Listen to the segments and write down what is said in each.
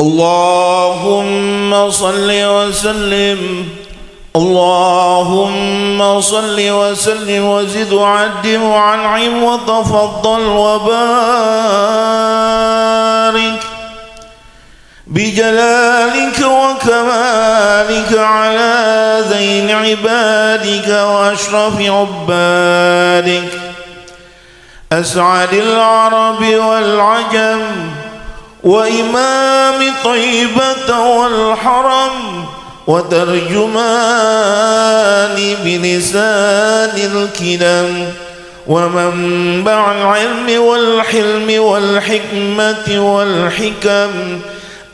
اللهم صل وسلم اللهم صل وسلم وزد وعد وعنعم وتفضل وبارك بجلالك وكمالك على ذين عبادك وأشرف عبادك أسعد العرب والعجم وإمام طيبة والحرم وترجمان بلسان الكلام ومنبع العلم والحلم والحكمة والحكم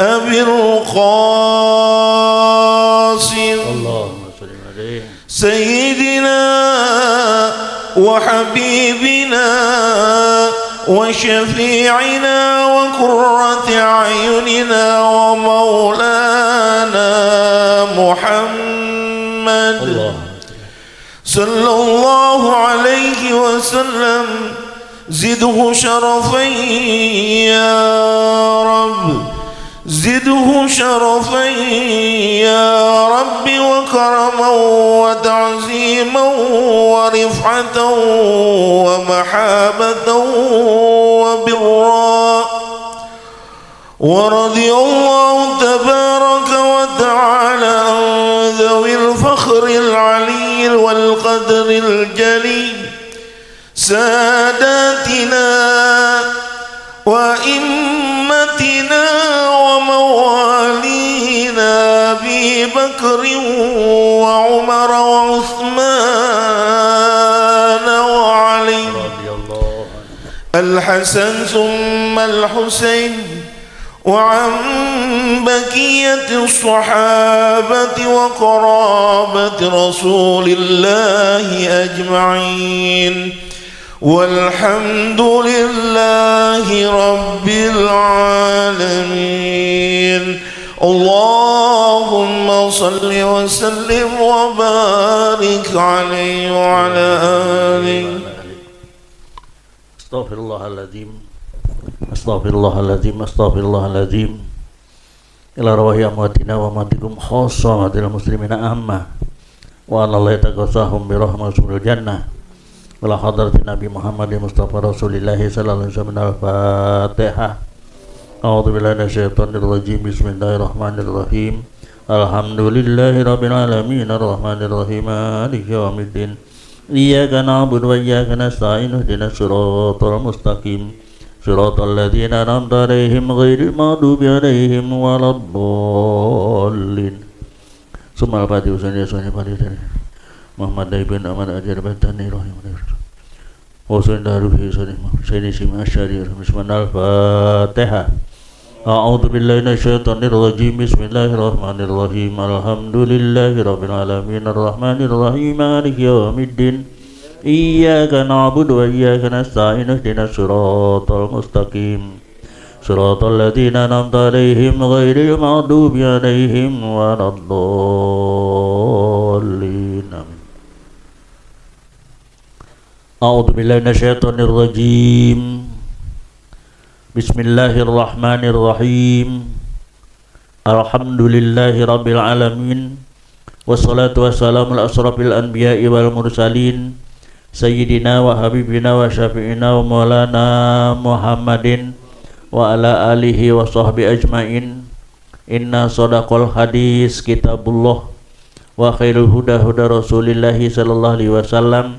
أبي القاسم سيدنا وحبيبنا وشفيعنا وقرة أعيننا ومولانا محمد صلى الله عليه وسلم زده شرفا يا رب زده شرفا يا رب وكرما وتعظيما ورفعة ومحابة وبرا ورضي الله تبارك وتعالى عن ذوي الفخر العلي والقدر الجليل ساداتنا وإمتنا وموالينا أبي بكر وعمر وعثمان وعلي الحسن ثم الحسين وعن بقية الصحابة وقرابة رسول الله أجمعين والحمد لله رب العالمين. اللهم صل وسلم وبارك عليه وعلى آله. Astaghfirullahaladzim, astaghfirullahaladzim, astaghfirullahaladzim. Ila rawahi amwatina wa matikum khossa matil muslimina amma wa anallahi taqasahum birahmatul jannah wala hadratin Nabi Muhammadin Mustafa Rasulillahi sallallahu alaihi wasallam. Al-Fatihah. A'udzu billahi minasyaitonir rajim. Bismillahirrahmanirrahim. Alhamdulillahi rabbil alamin arrahmanir rahim maliki yaumiddin. Iyyaka na'budu wa iyyaka nasta'in ihdinas siratal mustaqim siratal ladzina an'amta 'alaihim ghairil maghdubi 'alaihim waladdallin. Sumal Fatihah usannya Muhammad ibn Ahmad ajar batani rahimahullah. Wasallallahu alaihi wasallam. Sayyidi Sima Asy'ari Bismillahirrahmanirrahim. A'udzu billahi minasyaitonir rajim. Bismillahirrahmanirrahim. Alhamdulillahirabbil alamin arrahmanir rahim maliki yaumiddin. Iyyaka na'budu wa iyyaka nasta'in ihdinas siratal mustaqim siratal ladzina an'amta 'alaihim ghairil maghdubi 'alaihim waladdallin. A'udzu billahi minasyaitonir rajim. Bismillahirrahmanirrahim. Alhamdulillahi rabbil alamin. Wassalatu wassalamu ala asrafil anbiya'i wal mursalin sayyidina wa habibina wa syafi'ina wa maulana Muhammadin wa ala alihi wa sahbihi ajmain. Inna sadaqal hadis kitabullah wa khairul huda huda rasulillahi sallallahu alaihi wasallam.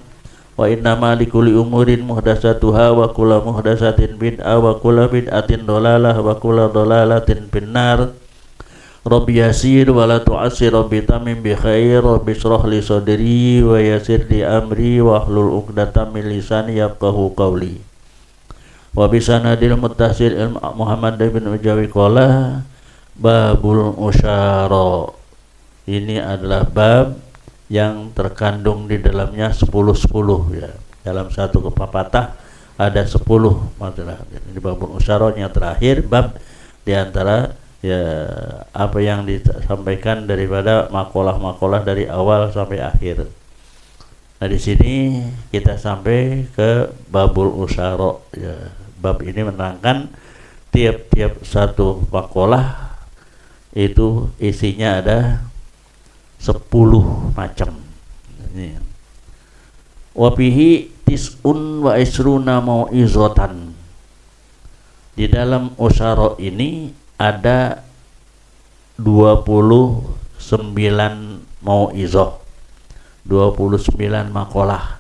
Wa inna ma likulli umurin muhdatsatuha wa kullu muhdatsatin bid'ah wa kullu bid'atin dhalalah wa kullu dhalalatin finnar. Rabbi yasir wa la tu'assir, rabbi tamim bi khair, rabbi shrah li sadri wa yassir li amri wa hlul 'uqdatam min lisani yafqahu qawli. Wa bi sanadil muttasil Muhammad bin Ujawi qala babul usyara. Ini adalah bab yang terkandung di dalamnya 10-10 ya. Dalam satu pepatah ada 10 masalah. Ini babul usyara yang terakhir, bab di antara ya apa yang disampaikan daripada makalah-makalah dari awal sampai akhir. Nah, di sini kita sampai ke babul usyara ya. Bab ini menerangkan tiap-tiap satu makalah itu isinya ada 10 macam. Wa fihi tis'un wa isruna mau'izatan. Di dalam usyara ini ada 29 mau'izah, 29 makalah.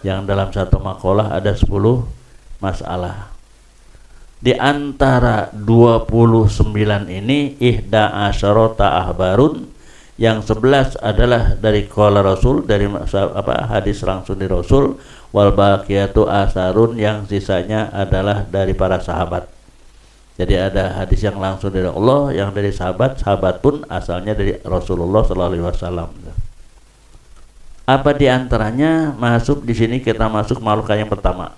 Yang dalam satu makalah ada 10 masalah. Di antara 29 ini ihda asyarata ahbarun, yang 11 adalah dari qala Rasul, dari hadis langsung dari Rasul, wal baqiyatu asarun, yang sisanya adalah dari para sahabat. Jadi ada hadis yang langsung dari Allah, yang dari sahabat pun asalnya dari Rasulullah sallallahu alaihi wasallam. Apa di antaranya masuk di sini? Kita masuk makalah yang pertama.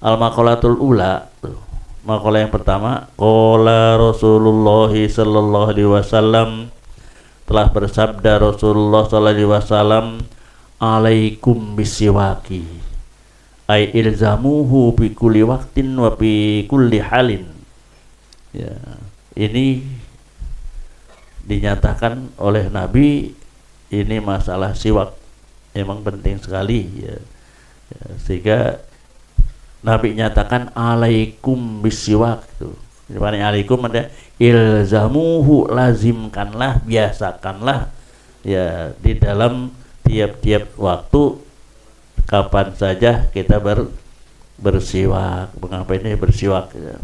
Al-maqalatul ula, makalah yang pertama, qala Rasulullah sallallahu alaihi wasallam, telah bersabda Rasulullah sallallahu alaihi wasallam, alaikum bisiwaki, ay ilzamuhu bi kulli waqtin wa bi kulli halin. Ya, ini dinyatakan oleh Nabi, ini masalah siwak memang penting sekali ya. Sehingga Nabi nyatakan alaikum bisiwak itu. Di mana alaikum ada ilzamuhu, lazimkanlah, biasakanlah ya di dalam tiap-tiap waktu, kapan saja kita bersiwak. Mengapa ini bersiwak ya?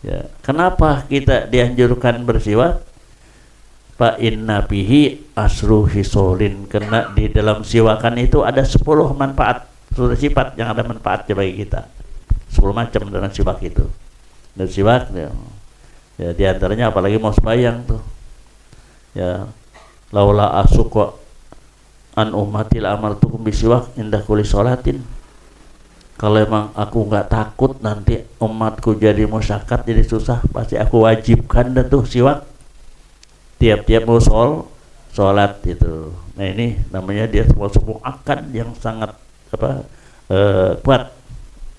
Ya, kenapa kita dianjurkan bersiwak? Fa inna bihi asru hisolin, karena di dalam siwakan itu ada 10 manfaat, 10 sifat yang ada manfaatnya bagi kita. 10 macam dalam siwak itu. Dan siwak ya di antaranya apalagi mau sembahyang tuh. Ya, laula asuqa an ummatil amartukum bisiwak indah kulli sholatin. Kalau emang aku nggak takut nanti umatku jadi musyakat, jadi susah, pasti aku wajibkan dah tuh siwak tiap-tiap mau sholat itu. Nah ini namanya dia sebuah akad yang sangat kuat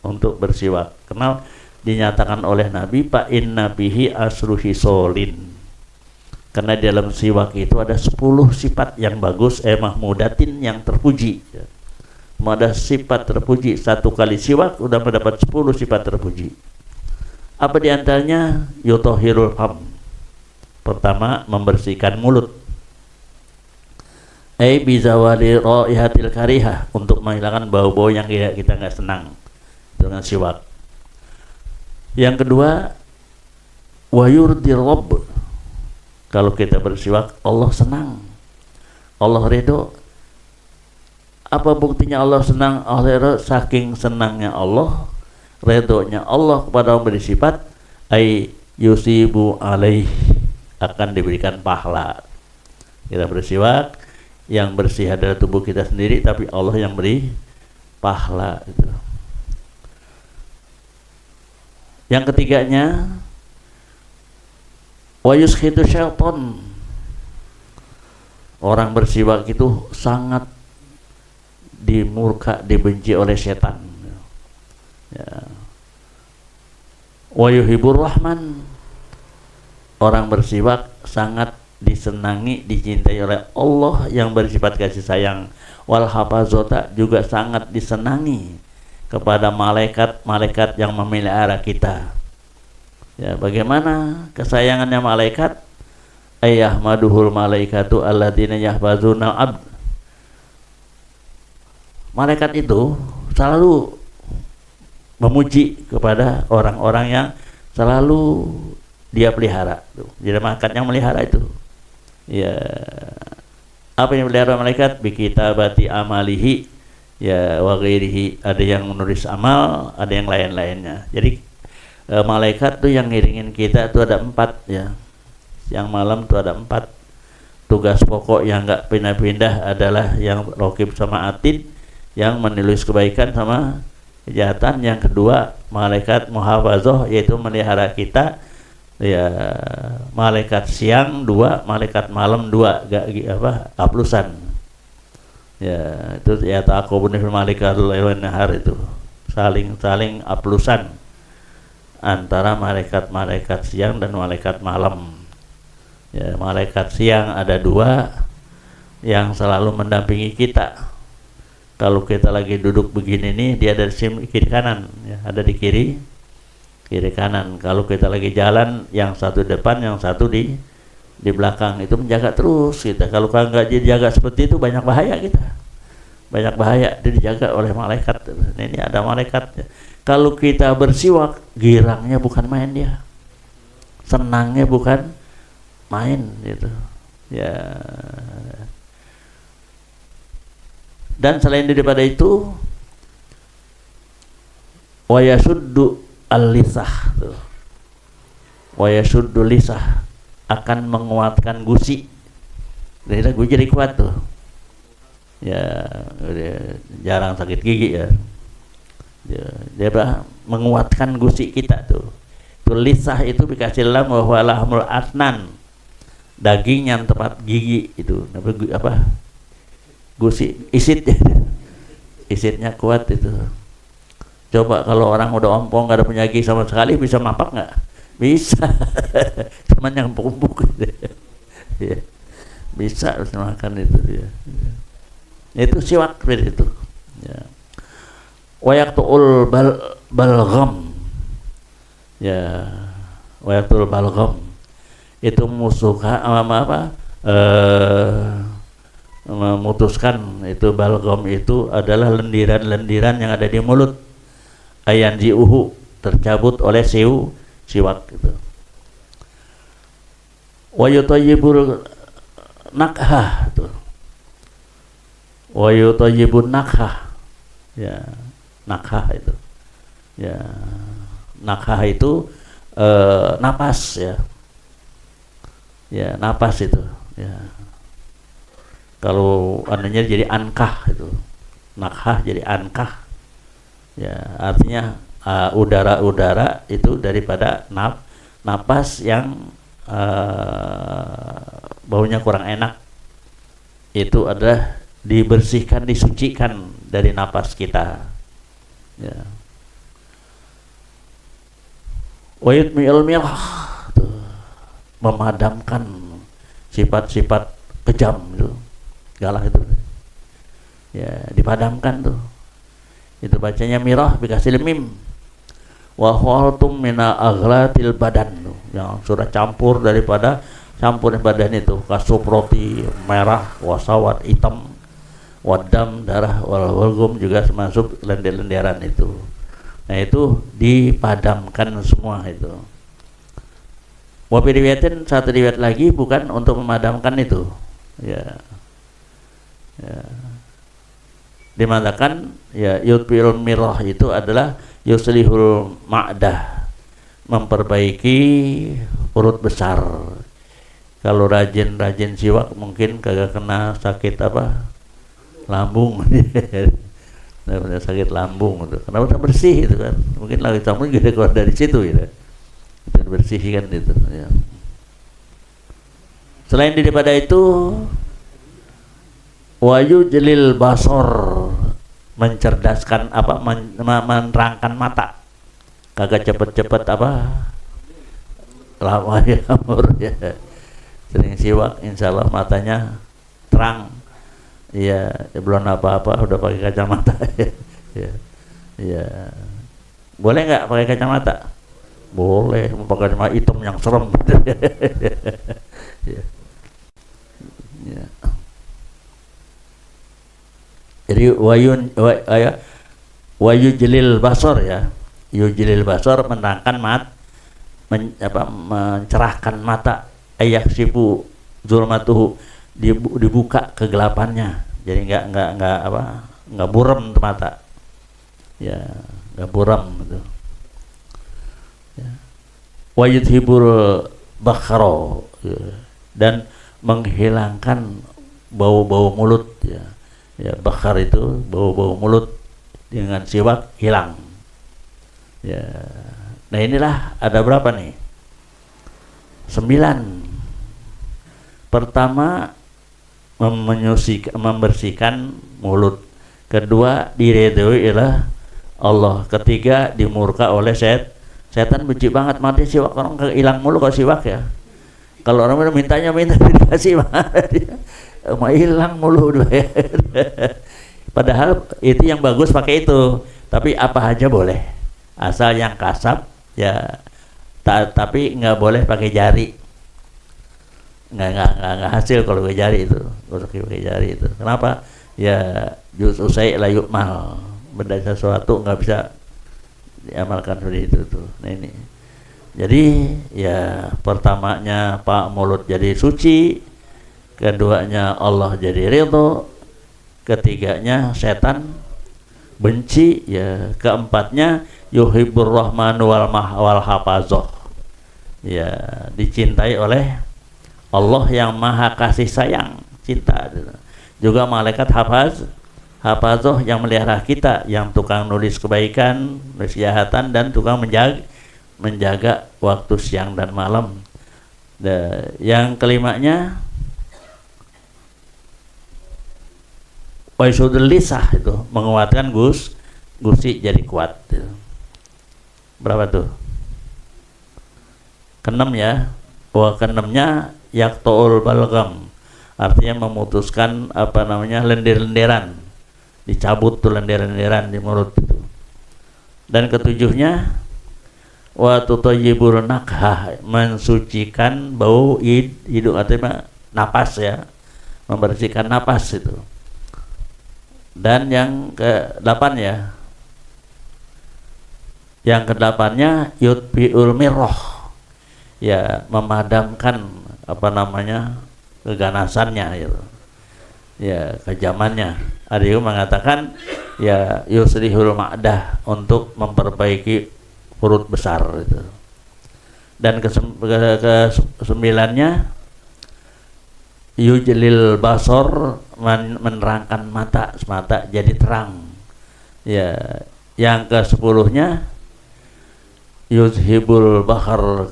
untuk bersiwak. Kenal dinyatakan oleh Nabi fa inna bihi asru hisolin, karena di dalam siwak itu ada 10 sifat yang bagus, mahmudatin, yang terpuji. Ada sifat terpuji, satu kali siwak udah mendapat 10 sifat terpuji. Apa diantaranya? Yutohirul fam, pertama membersihkan mulut, bizawali raihatil karihah, untuk menghilangkan bau-bau yang kita nggak senang dengan siwak. Yang kedua, wayurdir rabb, kalau kita bersiwak Allah senang, Allah ridho. Apa buktinya Allah senang? Allah ridho, saking senangnya Allah, ridhonya Allah kepada orang bersifat, ay yusibu alaih, akan diberikan pahala. Kita bersiwak, yang bersih adalah tubuh kita sendiri, tapi Allah yang beri pahala itu. Yang ketiganya, wa yuskhitu syaitan, orang bersiwak itu sangat dimurka, dibenci oleh setan ya. Wa yuhibur rahman, orang bersiwak sangat disenangi, dicintai oleh Allah yang bersifat kasih sayang. Wal hafazota, juga sangat disenangi kepada malaikat-malaikat yang memelihara kita ya. Bagaimana kesayangannya malaikat? Ayyahmaduhul malaikatu alladzina yahfazuna abd, malaikat itu selalu memuji kepada orang-orang yang selalu dia pelihara. Jadi malaikat yang melihara itu ya. Apa yang melihara malaikat? Bi kitabati amalihi ya wa ghairihi, ada yang menulis amal, ada yang lain-lainnya. Jadi malaikat tuh yang ngiringin kita tuh ada 4 ya. Yang malam tuh ada 4. Tugas pokok yang nggak pindah-pindah adalah yang raqib sama atid, yang menulis kebaikan sama kejahatan. Yang kedua, malaikat muhafazah, yaitu melihara kita ya. Malaikat siang 2, malaikat malam 2, aplusan ya. Itu ya taqabun fil malaikatul nahar, itu saling aplusan antara malaikat-malaikat siang dan malaikat malam. Ya, malaikat siang ada 2 yang selalu mendampingi kita. Kalau kita lagi duduk begini nih, dia ada di kiri kanan, ya, ada di kiri kanan. Kalau kita lagi jalan, yang satu depan, yang satu di belakang, itu menjaga terus kita. Kalau nggak dijaga seperti itu, banyak bahaya kita. Banyak bahaya, dia dijaga oleh malaikat. Ini ada malaikat. Kalau kita bersiwak, girangnya bukan main dia, senangnya bukan main gitu. Ya. Dan selain daripada itu, wa yasuddu al-lisah, wa yasuddu lisah, akan menguatkan gusi. Jadi gue jadi kuat tuh. Ya, jarang sakit gigi ya. Dia menguatkan gusi kita tuh. Itu lisah itu dikasih lam wa huwa lahmul asnan. Daging yang tempat gigi itu apa? Gusi, isitnya kuat itu. Coba kalau orang udah ompong gak ada punya gigi sama sekali, bisa mapak nggak? Bisa. Cuman yang empuk gitu. Ya. Bisa harus makan itu ya. Itu siwak seperti itu. Ya. Wayaqtul balgham. Ya. Wayaqtul balgham. Itu memutuskan itu balgam itu adalah lendiran-lendiran yang ada di mulut. Ayan jiuhu, tercabut oleh siwak gitu. Wa yutayyibul nakhah itu. Wa yutayyibun nakhah. Ya, nakhah itu. Ya, nakhah itu napas ya. Ya, napas itu. Ya. Kalau anunya jadi ankah itu, nakhah jadi ankah, ya artinya udara-udara itu daripada napas yang baunya kurang enak, itu adalah dibersihkan, disucikan dari napas kita. Ya. Wa yutmi'ul milah, memadamkan sifat-sifat kejam itu. Galak itu ya, dipadamkan tuh. Itu bacanya mirah dikasih mim. Wa khaltum mina aghlatil badan tuh, yang sudah campur daripada campur badan itu, kasuproti merah, wasawat hitam, wadam darah, walgum juga masuk lendir-lendiran itu. Nah itu dipadamkan semua itu. Wa riwayatin, satu riwayat lagi bukan untuk memadamkan itu. Ya. Ya. Dimatakan ya yutfirul mirah itu adalah yuslihul ma'dah, memperbaiki perut besar. Kalau rajin siwak mungkin kagak kena sakit apa lambung. Sakit lambung itu karena udah bersih itu kan, mungkin lagi tamu juga keluar dari situ gitu. Itu bersihkan itu ya. Selain daripada itu, wayu jelil basor, mencerdaskan apa, menerangkan mata, kagak cepet-cepet apa lama ya amur ya. Sering siwak insya Allah matanya terang. Iya, belum apa-apa udah pakai kacamata. Ya, ya. Boleh nggak pakai kacamata? Boleh, mau pakai kacamata hitam yang serem. Ya. Ya. Jadi wayu jelil basor ya, yujlil basor menerangkan mencerahkan mata, ayak sifu zulmatuhu, dibuka kegelapannya, jadi nggak buram mata, ya nggak buram gitu. Ya. Wayudhibul bakharo, ya. Dan menghilangkan bau-bau mulut ya. Ya, bakhar itu bau-bau mulut, dengan siwak hilang. Ya. Nah inilah ada berapa nih? 9. Pertama membersihkan mulut. Kedua diridhoi oleh Allah. Ketiga dimurka oleh Setan benci banget mati siwak, orang hilang mulu kalau siwak ya. Kalau orang mintanya minta dikasih mah hilang mulu. Padahal itu yang bagus pakai itu, tapi apa aja boleh, asal yang kasap ya. Tapi nggak boleh pakai jari, nggak hasil kalau pakai jari itu, pakai jari itu. Kenapa? Ya juz usai la yu'mal, benda sesuatu nggak bisa diamalkan seperti itu tuh. Nah ini, jadi ya pertamanya Pak mulut jadi suci, keduanya Allah jadi ridho, ketiganya setan benci, ya keempatnya yuhibbur rahman wal hafazoh, ya dicintai oleh Allah yang maha kasih sayang, cinta. Juga malaikat hafazoh yang melihara kita, yang tukang nulis kebaikan, nulis kejahatan, dan tukang menjaga waktu siang dan malam. Yang kelimanya waisudul lisah, itu menguatkan gusi jadi kuat. Berapa tuh? Keenam ya. Keenamnya yaktoul balgam, artinya memutuskan lendir-lenderan, dicabut tuh lendir-lenderan di mulut itu. Dan ketujuhnya wa tutayyibul nakha, mensucikan bau hidung, artinya napas ya, membersihkan napas itu. Dan yang ke-8 ya, yang ke-8-nya yutbiul mirroh, ya memadamkan keganasannya itu, ya kejamannya. Ada yang mengatakan ya yusrihul ma'dah, untuk memperbaiki perut besar itu. Dan ke-9-nya yujlil basor, menerangkan mata jadi terang. Ya, yang ke-10-nya yuzhibul bahar,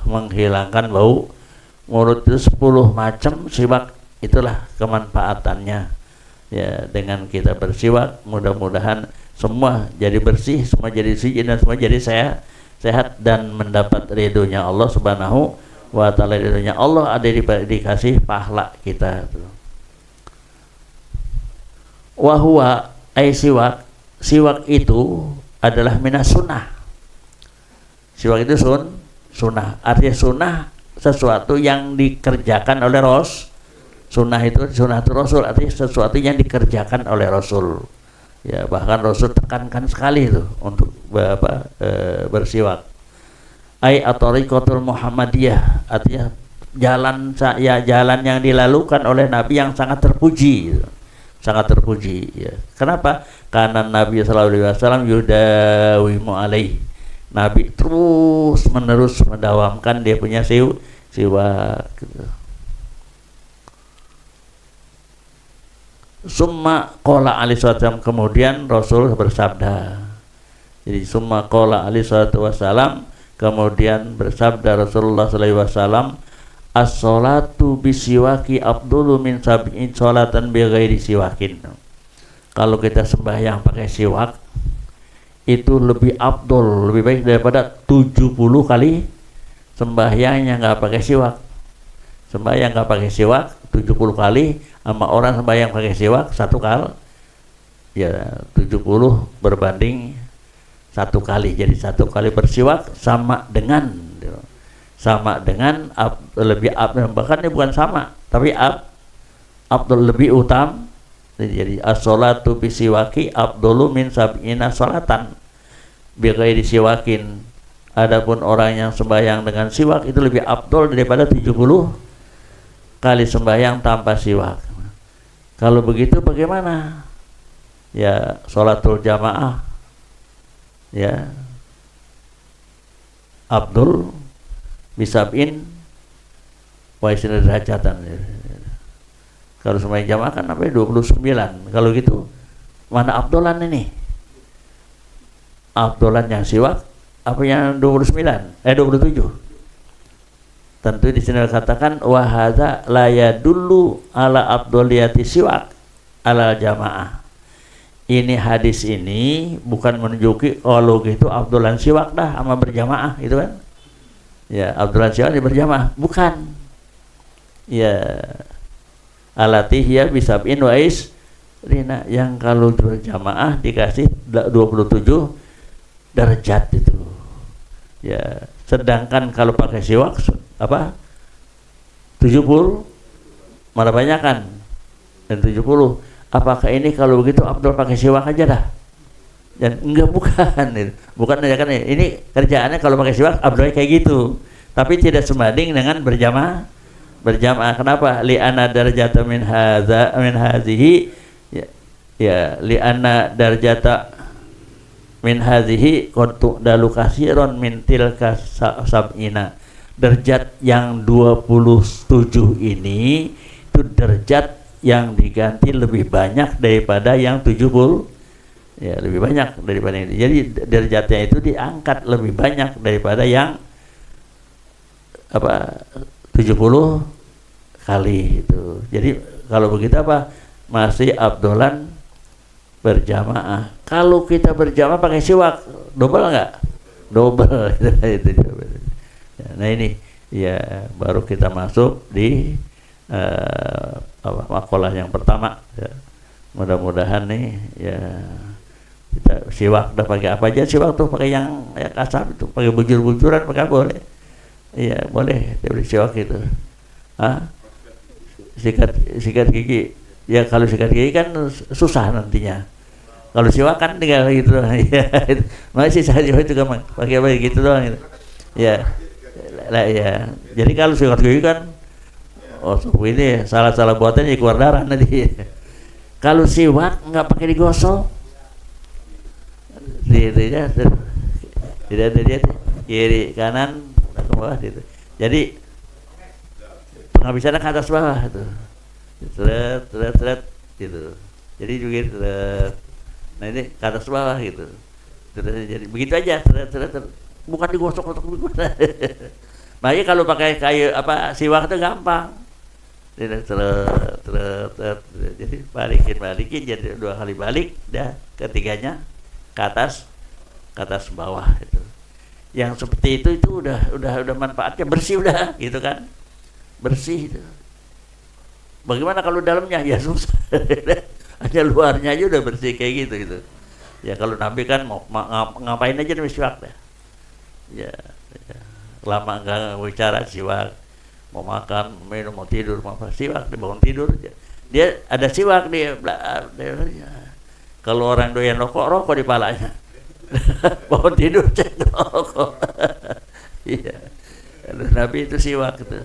menghilangkan bau. Mulut itu 10 macam siwak, itulah kemanfaatannya. Ya, dengan kita bersiwak mudah-mudahan semua jadi bersih, semua jadi suci, dan semua jadi sehat dan mendapat ridhonya Allah Subhanahu wa ta'ala. Ridhonya Allah ada dikasih pahala kita. Wa huwa ay siwak itu adalah minas sunnah. Siwak itu sunnah, artinya sunnah sesuatu yang dikerjakan oleh sunnah itu Rasul, artinya sesuatu yang dikerjakan oleh Rasul. Ya, bahkan Rasul tekankan sekali itu untuk bersiwak. Ai at-tariqatul Muhammadiyah, artinya jalan yang dilalukan oleh Nabi yang sangat terpuji. Ya. Kenapa? Karena Nabi sallallahu alaihi wasallam yudawimu alaihi, Nabi terus menerus mendawamkan dia punya siwak gitu. Summa qala alaihi wasallam, kemudian Rasul bersabda. Jadi summa qala alaihi wasallam, kemudian bersabda Rasulullah sallallahu alaihi wasallam, as-sholatu bisiwaki afdhalu min sab'in sholatan bighairi siwakin. Kalau kita sembahyang pakai siwak itu lebih afdol, lebih baik daripada 70 kali sembahyang yang nggak pakai siwak. Sembahyang nggak pakai siwak 70 kali, sama orang sembahyang pakai siwak 1 kali, ya 70 berbanding 1 kali. Jadi 1 kali bersiwak sama dengan lebih bahkan ini bukan sama, tapi afdol, lebih utama. Jadi as-sholatu bisiwaki afdolu min sab'ina sholatan bighairi siwakin. Adapun orang yang sembahyang dengan siwak itu lebih afdol daripada 70 kali sembahyang tanpa siwak. Kalau begitu bagaimana? Ya sholatul jamaah ya afdol bisab'in wa isna derajatan. Kalau sembahyang jamaah kan sampai 29. Kalau gitu mana afdolan ini? Afdolan yang siwak apa yang 27? Tentu di sini dikatakan wa hadza la yadullu ala afdoliyati siwak ala jamaah. ini hadis ini bukan menunjuki kalau gitu afdalan siwak dah sama berjamaah gitu kan. Ya, afdalan siwak berjamaah, bukan. Ya, alatihya bisab'in wa rina, yang kalau berjamaah dikasih 27 derajat itu. Ya, sedangkan kalau pakai siwak apa? 70 malah banyakan. Dan 70. Apakah ini kalau begitu Abdul pakai siwak aja dah? Dan enggak, bukan. Bukan aja kan ini kerjaannya kalau pakai siwak Abdul kayak gitu. Tapi tidak sebanding dengan berjamaah. Kenapa? Li anna darajata min hadhihi ya li anna darajata min hadhihi qad dalu kasiron min tilka sab'ina. Derajat yang 27 ini itu derajat yang diganti lebih banyak daripada yang 70. Ya, lebih banyak daripada ini. Jadi derajatnya itu diangkat lebih banyak daripada yang 70 kali itu. Jadi kalau begitu masih afdolan berjamaah. Kalau kita berjamaah pakai siwak, double enggak? Double. Itu. Nah ini ya baru kita masuk di makalah yang pertama ya. Mudah-mudahan nih ya kita siwak udah pakai apa aja. Siwak tuh pakai yang kasar itu, pakai bujur-bujuran pakai boleh. Iya boleh, dia beli siwak itu. Sikat gigi ya, kalau sikat gigi kan susah nantinya. Kalau siwak kan tinggal gitu doang. Ya, masih saya itu kan pakai apa gitu doang gitu. Ya lah ya, jadi kalau sikat gigi kan ini salah buatannya keluar darah nanti. Kalau siwak nggak pakai digosok, tidak kiri kanan ke bawah gitu. Jadi penghabisannya ke atas bawah itu, seret gitu. Jadi juga nah ini ke atas bawah gitu. Jadi begitu aja, bukan digosok-gosok begitu. Makanya kalau pakai kayu siwak itu gampang. Jadi balikin jadi 2 kali balik, dah ketiganya ke atas bawah itu. Yang seperti itu udah manfaatnya bersih udah gitu kan. Bersih itu. Bagaimana kalau dalamnya? Ya susah. Hanya luarnya aja udah bersih kayak gitu. Ya kalau Nabi kan mau ngapain aja nih siwak dah. Ya. Lama enggak bicara siwak. Mau makan, minum, mau tidur, mau apa, siwak, dibangun tidur aja. Dia ada siwak dia. Kalau orang doyan rokok di palanya. Bangun tidur cek rokok. Iya. Nabi itu siwak itu.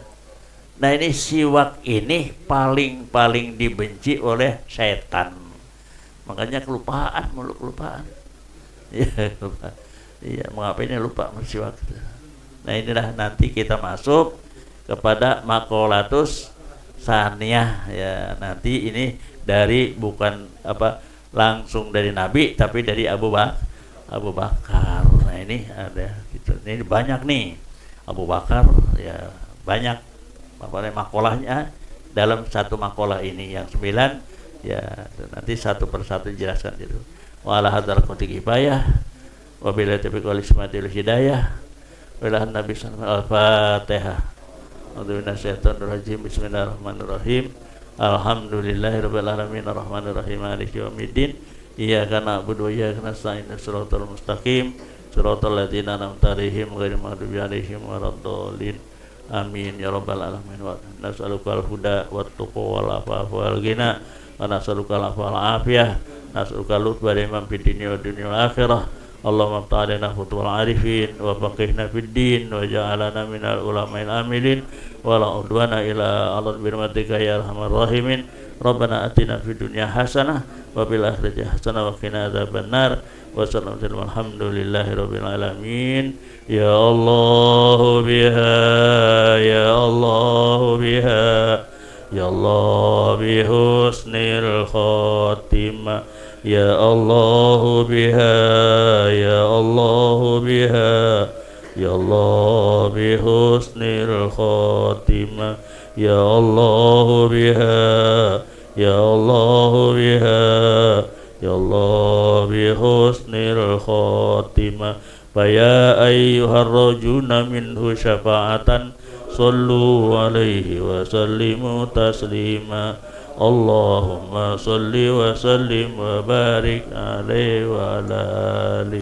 Nah ini siwak ini paling dibenci oleh setan. Makanya kelupaan. Iya, lupa. Iya, mengapainnya lupa siwak itu. Nah inilah nanti kita masuk kepada makolatus saniyah ya. Nanti ini dari bukan langsung dari Nabi tapi dari Abu Bakar. Nah ini ada gitu. Ini banyak nih Abu Bakar ya, banyak makolahnya dalam satu makolah ini yang 9 ya. Nanti satu persatu dijelaskan gitu. Wa ala hadzal qadri kifayah wa billahi taufiq wal hidayah. Wa Nabi sallallahu al-Fatihah. Bismillahirrahmanirrahim. Alhamdulillahirabbil alamin arrahmanirrahim maliki yaumiddin. Iyyaka na'budu wa iyyaka nasta'in shiratal mustaqim shiratal ladzina an'amta 'alaihim ghairil maghdubi 'alaihim waladdallin. Amin ya rabbal alamin. Wa nas'aluka al-huda wat tuqa wal afafa wal ghina wa nas'aluka al-afwa afiyah. Nas'aluka lutfa liman fid dunya wa dunya akhirah. Allahumma ta'alina futul arifin wa faqihna fid din wa ja'alana minal ulama'il amilin wa la udwana ila alad birmatika ya arhamar rahimin. Rabbana atina fid dunya hasanah wa fil akhirati hasanah wa qina adzabannar wa sallallahu alhamdulillahi rabbil alamin. Ya Allah biha ya Allah biha ya Allah bi husnil khatimah. Ya Allah biha ya Allah biha ya Allah bi husnil khatimah. Ya Allah biha ya Allah biha ya Allah بحسن الخاتمة فيا أيها الرجون منه شفاعة صلوا عليه وسلموا تسليما اللهم صل وسلم وبارك عليه وعلى آله